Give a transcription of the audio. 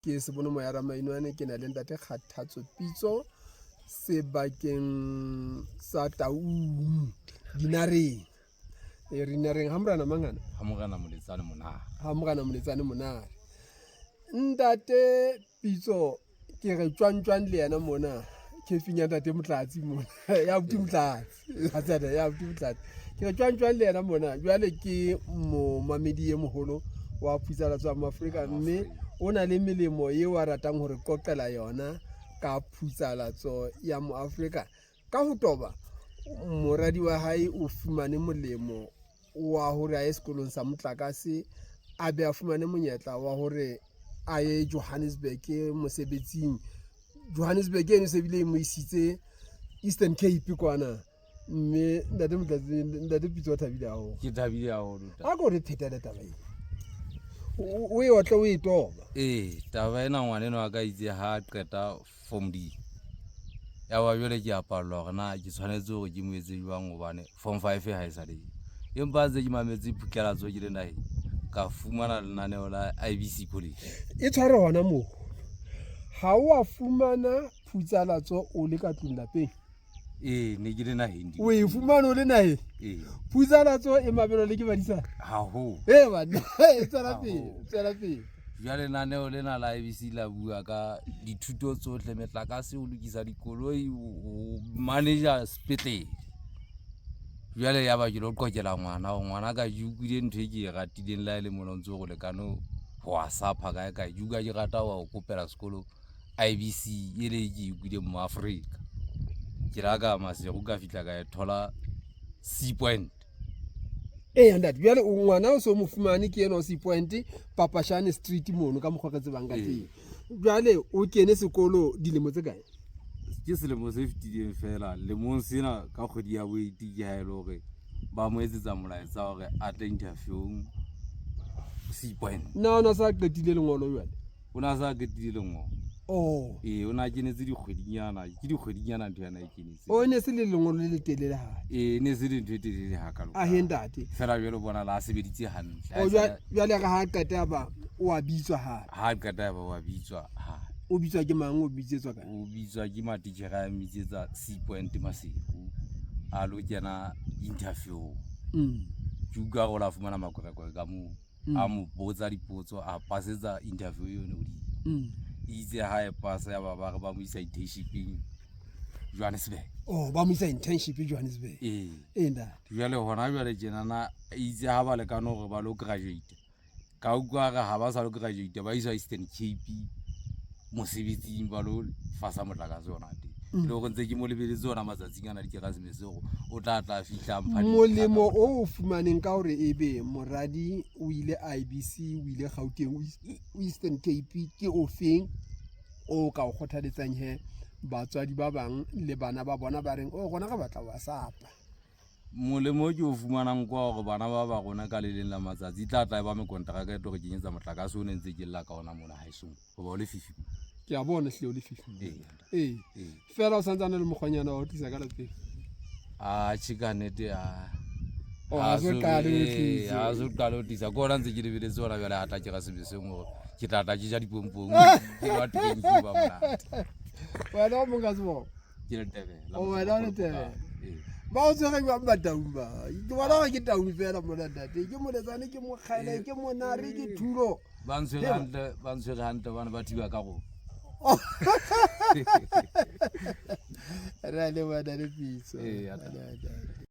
ke se bone moya Ramainwane ke na le ntate Kgathatso Pitso sebakeng sa Taung Dinareng rinareng ha morana mangana ha morana Moletsane Monare ha morana Moletsane Monare ntate Pitso ke re tjwantjwan le yena mona ke finya ntate Motlatsi mona ya buti Motlatsi hatsana ya buti Motlatsi ke re tjwantjwan le yena mona jwale ke mo mamedi e moholo wa Phutsalatso ya Afrika mme o na le melemo eo a ratang hore qoqela yona ka Phutsalatso ya mo Afrika ka ho toba moradi wa hae o fumane molemo wa hore a ye sekolong sa motlakase a be a fumane monyetla wa hore a ye Johannesburg mosebetsing Johannesburg eno se bile mo isitse Eastern Cape kwana mme ntate Pitso thabile haholo ke thabile haholo a go re phetela taba e o e otla o e toba taba ena ngwaneno a ka itse ha qeta form D ya wa jwale ke apallwa hore na ke tshwanetse hore ke mo etse jwang hobane form 5 ha e sa le empa tse ke mametse Phutsalatso ke le nahe ka fumana lenaneo la IBC College e tshware hona moo ha o a fumana Phutsalatso o le ka tlung lapeng ne ke le naheng o e fumana o le naheng Phutsalatso e mabelo le ke badisana haho bana tsela pele jwale lenaneo lena la IBC la bua ka dithuto tsohle metlakase o lokisa dikoloi o manager sepetlele jwale ya ba ke lo qoqela ngwana ka jukwile ntho e ke e ratileng la ile mona ntse go lekano ho asapha kae juga ke rata wa go kopela sekolo IBC e le ke ikwile mo Afrika ke raka masego ka fitla ka e thola C point ndati jwale ngwana o so mo fumane ke ena o C point Papashane Street mono ka mokgwa ka tsebang ka teng jwale o kene sekolo dilemo tse kae ke selemo se fetileng fela lemong sena ka kgwedi ya boeti ke ha e le hore ba mo etsetsa molaetsa hore a tle interview C point na ona sa qetile lengolo jwale o na sa qetile lengolo o na kenetse dikgwedinyana ke dikgwedinyana ntho yana e kenetse o ne se le lengolo le telele ha ne se le ntho e telele ha ka a he ntate fela jwale bona la sebeditse hantle o jwale ga ha qeta ba o a bitswa ha qeta ba wa bitswa ha o bitswa ke mang o bitsetswa ka o bitswa ke matitjhere a mitsetsa C point Masego a lo kena interview juga go la fumana makorekore ka mo a mo botsa dipotso a pasetsa interview yone o di itse ha e pasa ya ba mo isa internshiping Johannesburg ba mo isa internship Johannesburg nda jwale hona jwale tjenana itse ha ba le kano gore ba lo graduate ka ukwa ga ha ba sa lo graduate ba isa Eastern Cape mosebetsing ba lo fasa motlakase yona teng le go ntse ke mo lebeletse ona matsatsing ana dikeresemese go o tla fihla molemo o fumaneng ka hore ebe moradi o ile IBC o ile Gauteng Eastern Cape ke ofeng o ka o kgothaletsang he batswadi ba bang le bana ba bona ba reng gona ga batla wa sapa molemo ke o fumanang kwa gore bana ba ba gona ka le leng la matsatsi tla ba me kontraka e tlo go kenyetsa motlakase o ne ntse ke lla ka ona mona haesong go ba o le fifi ke a bona hle o le fifi fela o santsane le mokgwanyana wa o tlisa ka lapeng chikanete ha so qale o tlisa kona ntse ke lebeletse ona jale a tla ke ga sebeseng gore ke tlatla ke ja dipompong ke bathukeng ke ba monate wena o monka se bona ke le Tebela wena o le Tebela ba o tsega jwang Bataung ba ke bona ga ke Taung fela mona ntate ke Moletsane ke Mokgele ke Monare ke Thulo ba ntshwere hantle bana ba thiba ka go re le bana le Pitso